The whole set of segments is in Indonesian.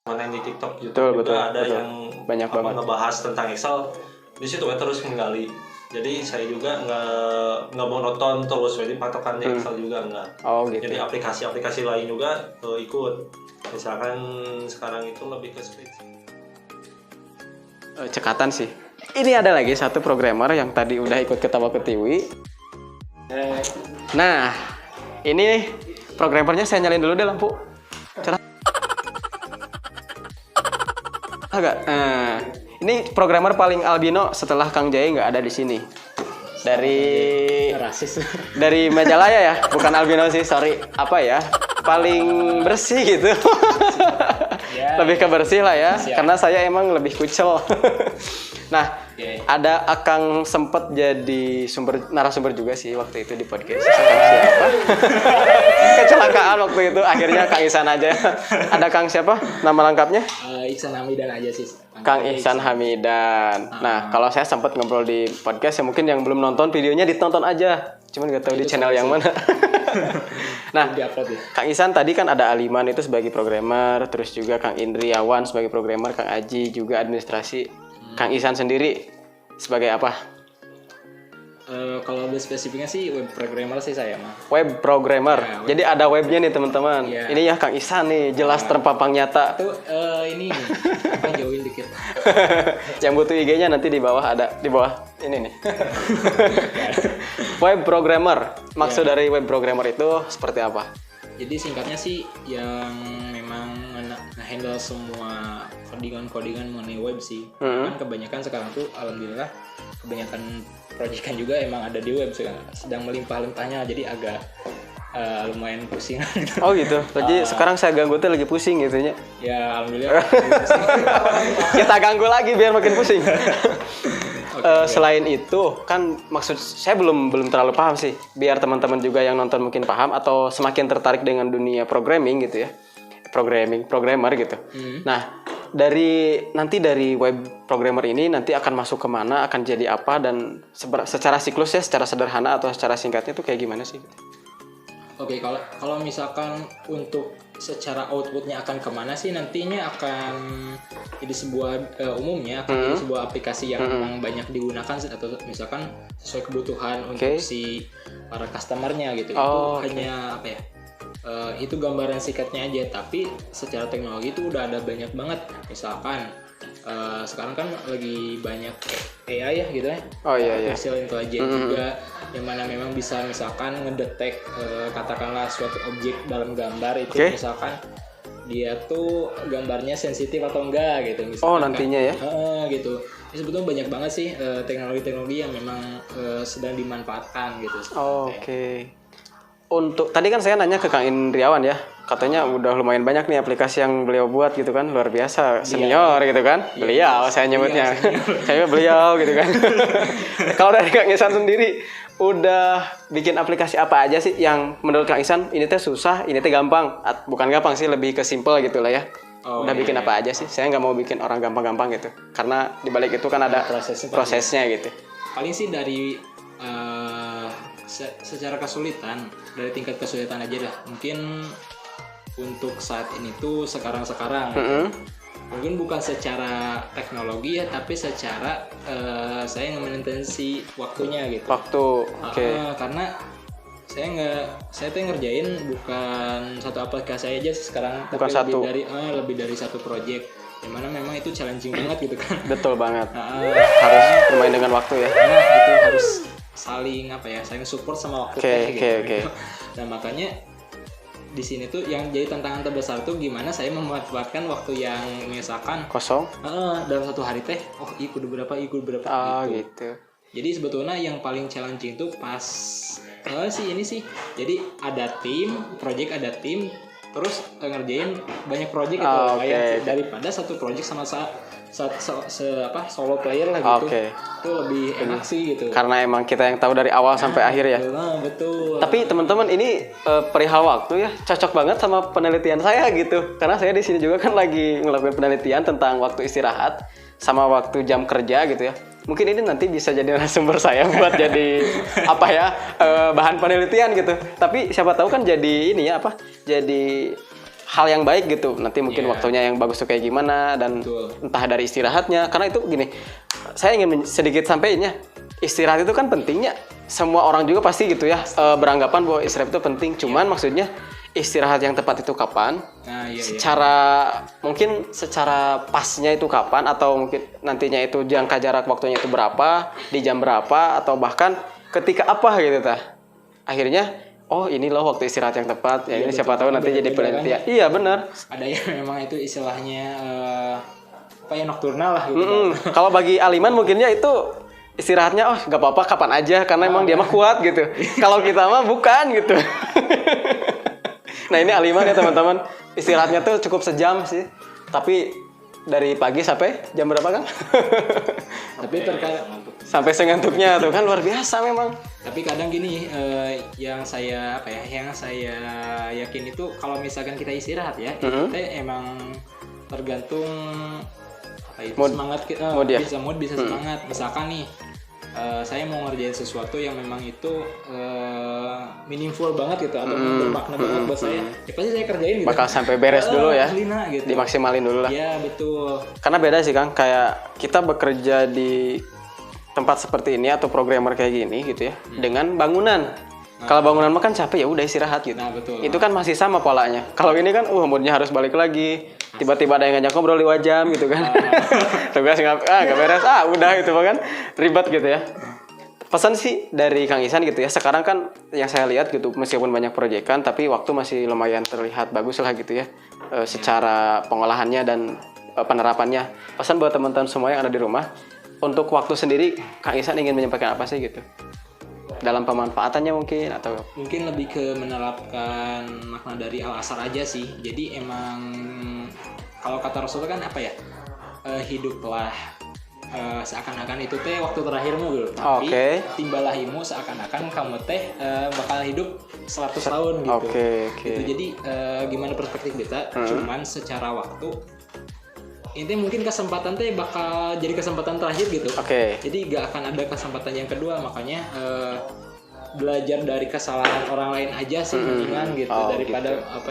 Mana yang di TikTok, YouTube juga ada betul. yang Banyak banget ngebahas tentang Excel. Di situ ya terus menggali. Jadi saya juga nggak monoton terus, jadi patokannya Excel juga enggak. Oh gitu. Jadi aplikasi-aplikasi lain juga ikut. Misalkan sekarang itu lebih ke spreadsheet. Cekatan sih. Ini ada lagi satu programmer yang tadi udah ikut ketawa ketiwi. Nah, ini programmernya saya nyalain dulu deh lampu. Cerah. Agak. Nah, ini programmer paling albino setelah Kang Jai nggak ada di sini. Dari Majalaya ya, bukan albino sih, sorry. Apa ya? Paling bersih gitu. Lebih ke bersih lah ya, karena saya emang lebih kucel. Nah, ada Akang sempet jadi narasumber juga sih waktu itu di podcast. Siapa? Kecelakaan waktu itu, akhirnya Kang Ihsan aja. Ada Kang siapa? Nama lengkapnya? Ihsan Hamidan aja sih. Kang Ihsan Hamidan. Nah, kalau saya sempat ngobrol di podcast ya, mungkin yang belum nonton videonya ditonton aja. Cuman nggak tahu di channel yang mana. Nah, Kang Ihsan tadi kan ada Aliman itu sebagai programmer, terus juga Kang Indriawan sebagai programmer, Kang Aji juga administrasi. Kang Ihsan sendiri sebagai apa? Kalau lebih spesifiknya sih web programmer sih saya mah. Web programmer. Ya, jadi ada webnya nih teman-teman. Ya. Ini ya Kang Ihsan nih jelas terpampang nyata. Itu ini apa jauhin dikit. Yang butuh IG-nya nanti di bawah ada, di bawah ini nih. Web programmer. Maksud dari web programmer itu seperti apa? Jadi singkatnya sih yang memang nge-handle semua codingan mengenai web sih. Kan kebanyakan sekarang tuh alhamdulillah kebanyakan proyekan juga emang ada di web sekarang, sedang melimpah-limpahnya, jadi agak lumayan pusing. Oh gitu. Jadi sekarang saya ganggu tuh lagi pusing gitu nya. Ya alhamdulillah. Kita ganggu lagi biar makin pusing. Selain itu kan maksud saya belum terlalu paham sih. Biar teman-teman juga yang nonton mungkin paham atau semakin tertarik dengan dunia programming gitu ya. Programmer gitu. Nah, dari web programmer ini nanti akan masuk kemana, akan jadi apa, dan secara siklus ya, secara sederhana atau secara singkatnya itu kayak gimana sih? Oke, kalau misalkan untuk secara outputnya akan kemana sih, nantinya akan jadi sebuah umumnya akan jadi sebuah aplikasi yang memang banyak digunakan atau misalkan sesuai kebutuhan untuk si para customernya gitu. Hanya apa ya? Itu gambaran singkatnya aja, tapi secara teknologi itu udah ada banyak banget. Misalkan sekarang kan lagi banyak AI ya gitu ya. Artificial intelligence juga, yang mana memang bisa misalkan ngedetek katakanlah suatu objek dalam gambar itu misalkan dia tuh gambarnya sensitif atau enggak gitu misalkan. Nantinya ya. Gitu. Ini sebetulnya banyak banget sih teknologi-teknologi yang memang sedang dimanfaatkan gitu. Untuk tadi kan saya nanya ke Kang Indriawan ya, katanya udah lumayan banyak nih aplikasi yang beliau buat gitu kan, luar biasa, senior gitu kan, beliau saya nyebutnya, saya beliau gitu kan. Kalau dari Kang Ihsan sendiri udah bikin aplikasi apa aja sih yang menurut Kang Ihsan ini teh susah, ini teh gampang, bukan gampang sih, lebih ke simple gitu lah ya. Udah bikin apa aja sih? Saya nggak mau bikin orang gampang-gampang gitu, karena dibalik itu kan ada prosesnya gitu. Paling sih dari secara kesulitan, dari tingkat kesulitan aja dah. Mungkin untuk saat ini tuh sekarang mungkin bukan secara teknologi ya, tapi secara saya nge-maintenance waktunya gitu. Karena saya tuh ngerjain bukan satu aplikasi aja sekarang, bukan tapi lebih dari satu project, dimana memang itu challenging banget gitu kan. Betul banget. Harus bermain dengan waktu ya. Itu harus saling support sama waktu. Gitu. Nah makanya di sini tuh yang jadi tantangan terbesar tuh gimana saya memanfaatkan waktu yang misalkan kosong dalam satu hari teh ikut berapa gitu. Jadi sebetulnya yang paling challenging tuh pas ini sih. Jadi ada project terus ngerjain banyak project gitu. Daripada satu project sama solo player lah gitu. Itu lebih enak sih gitu. Karena emang kita yang tahu dari awal sampai akhir ya. Betul. Tapi teman-teman ini perihal waktu ya, cocok banget sama penelitian saya gitu. Karena saya di sini juga kan lagi ngelakuin penelitian tentang waktu istirahat sama waktu jam kerja gitu ya. Mungkin ini nanti bisa jadi narasumber saya buat jadi bahan penelitian gitu. Tapi siapa tahu kan jadi jadi hal yang baik gitu. Nanti mungkin waktunya yang bagus tuh kayak gimana dan entah dari istirahatnya. Karena itu gini, saya ingin sedikit sampainya, istirahat itu kan pentingnya. Semua orang juga pasti gitu ya beranggapan bahwa istirahat itu penting. Cuman maksudnya istirahat yang tepat itu kapan? Mungkin secara pasnya itu kapan, atau mungkin nantinya itu jangka jarak waktunya itu berapa, di jam berapa, atau bahkan ketika apa gitu tah. Akhirnya oh ini loh waktu istirahat yang tepat. Ya ini betul, siapa tahu nanti jadi penelitian. Kan? Iya benar. Ada yang memang itu istilahnya nocturnal lah gitu. Kalau bagi Aliman mungkinnya itu istirahatnya gak apa-apa kapan aja karena emang dia mah kuat gitu. Kalau kita mah bukan gitu. Nah ini Aliman ya teman-teman, istirahatnya tuh cukup sejam sih, tapi dari pagi sampai jam berapa Kang? Tapi terkait sampai sengantuknya tuh kan luar biasa memang. Tapi kadang gini, yang saya yakin itu kalau misalkan kita istirahat ya, kita emang tergantung semangat kita, bisa semangat. Misalkan nih, saya mau ngerjain sesuatu yang memang itu meaningful banget gitu atau bermakna banget buat saya, ya pasti saya kerjain gitu. Bakal sampai beres dulu ya, gitu. Dimaksimalin dulu lah. Iya betul. Karena beda sih Kang, kayak kita bekerja di tempat seperti ini atau programmer kayak gini gitu ya, dengan bangunan. Kalau bangunan mah kan capek ya udah istirahat gitu. Nah, betul. Itu kan masih sama polanya. Kalau ini kan moodnya harus balik lagi. Tiba-tiba ada yang ngajak ngobrol 2 jam gitu kan. Tugas nggak beres, udah gitu kan. Ribet gitu ya. Pesan sih dari Kang Ihsan gitu ya. Sekarang kan yang saya lihat gitu, meskipun banyak proyekan tapi waktu masih lumayan terlihat bagus lah gitu ya. Secara pengolahannya dan penerapannya. Pesan buat teman-teman semua yang ada di rumah, untuk waktu sendiri Kang Ihsan ingin menyampaikan apa sih gitu? Dalam pemanfaatannya mungkin, atau mungkin lebih ke menerapkan makna dari Al-Asar aja sih. Jadi emang kalau kata Rasul kan apa ya, hiduplah seakan-akan itu teh waktu terakhirmu gitu. Tapi timbalah ilmu seakan-akan kamu teh bakal hidup 100 tahun gitu. Gitu. Jadi gimana perspektif kita, cuman secara waktu ini mungkin kesempatan teh bakal jadi kesempatan terakhir gitu. Jadi gak akan ada kesempatan yang kedua, makanya belajar dari kesalahan orang lain aja sih mendingan gitu daripada gitu. Apa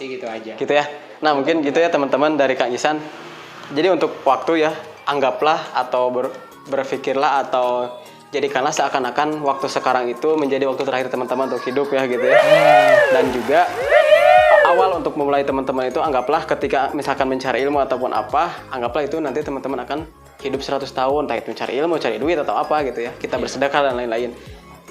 gitu aja. Gitu ya. Nah, mungkin gitu ya teman-teman dari Kang Ihsan. Jadi untuk waktu ya, anggaplah atau berpikirlah atau jadikanlah seakan-akan waktu sekarang itu menjadi waktu terakhir teman-teman untuk hidup ya gitu ya. Dan juga awal untuk memulai teman-teman itu anggaplah ketika misalkan mencari ilmu ataupun apa, anggaplah itu nanti teman-teman akan hidup 100 tahun, entah itu mencari ilmu, cari duit atau apa gitu ya. Kita bersedekah dan lain-lain.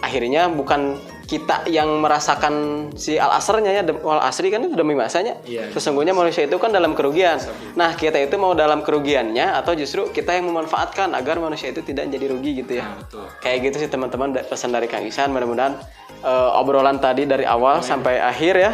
Akhirnya bukan kita yang merasakan si al-asrnya ya, al-asri kan itu demi masanya. Sesungguhnya manusia itu kan dalam kerugian. Nah, kita itu mau dalam kerugiannya atau justru kita yang memanfaatkan agar manusia itu tidak jadi rugi gitu ya. Kayak gitu sih teman-teman, pesan dari Kang Ihsan. Mudah-mudahan obrolan tadi dari awal sampai akhir ya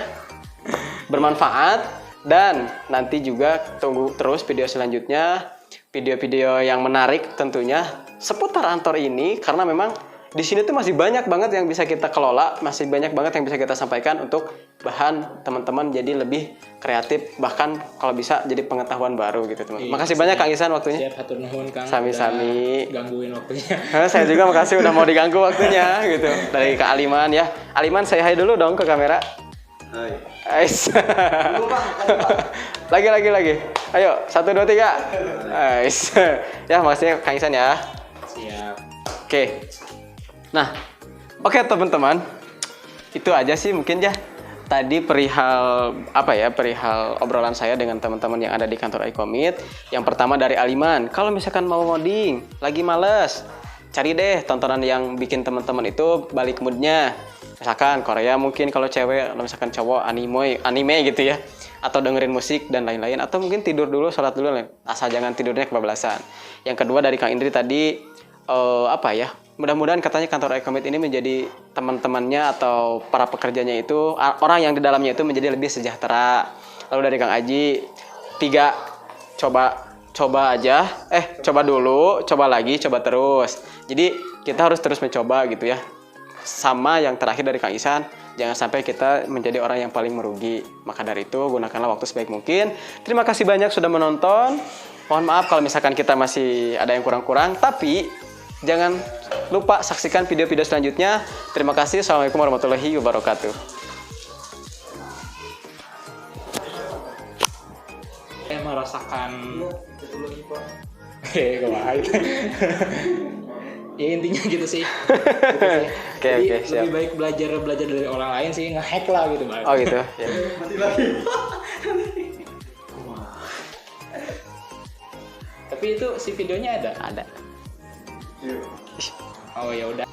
bermanfaat, dan nanti juga tunggu terus video selanjutnya, video-video yang menarik tentunya seputar Antor ini, karena memang di sini tuh masih banyak banget yang bisa kita kelola, masih banyak banget yang bisa kita sampaikan untuk bahan teman-teman jadi lebih kreatif, bahkan kalau bisa jadi pengetahuan baru gitu teman. Makasih banyak Kang Ihsan waktunya. Siap, hatur nuhun Kang. Sami-sami. Gangguin waktunya. Saya juga makasih udah mau diganggu waktunya gitu. Dari Kak Aliman ya. Aliman saya hai dulu dong ke kamera. Hai. Ais. Lagi. Ayo, 1 2 3. Ais. Ya, makasih Kang Ihsan ya. Siap. Oke. Nah, oke teman-teman, itu aja sih mungkin ya tadi perihal obrolan saya dengan teman-teman yang ada di kantor iCommit. Yang pertama dari Aliman, kalau misalkan mau ngoding, lagi males, cari deh tontonan yang bikin teman-teman itu balik moodnya. Misalkan Korea mungkin kalau cewek, misalkan cowok anime gitu ya, atau dengerin musik dan lain-lain, atau mungkin tidur dulu, sholat dulu, asal jangan tidurnya kebablasan. Yang kedua dari Kang Indri tadi mudah-mudahan katanya kantor iCommit ini menjadi teman-temannya atau para pekerjanya itu, orang yang di dalamnya itu menjadi lebih sejahtera. Lalu dari Kang Aji, 3, coba dulu, coba lagi, coba terus. Jadi kita harus terus mencoba gitu ya. Sama yang terakhir dari Kang Isan, jangan sampai kita menjadi orang yang paling merugi. Maka dari itu gunakanlah waktu sebaik mungkin. Terima kasih banyak sudah menonton. Mohon maaf kalau misalkan kita masih ada yang kurang-kurang, tapi jangan lupa saksikan video-video selanjutnya. Terima kasih. Assalamualaikum warahmatullahi wabarakatuh. Saya merasakan kemana ya intinya gitu sih. Jadi Oke, siap. lebih baik belajar dari orang lain sih, nge-hack lah gitu Bang. Oh gitu. Ya. Tapi itu si videonya ada. Ada. Oh ya udah.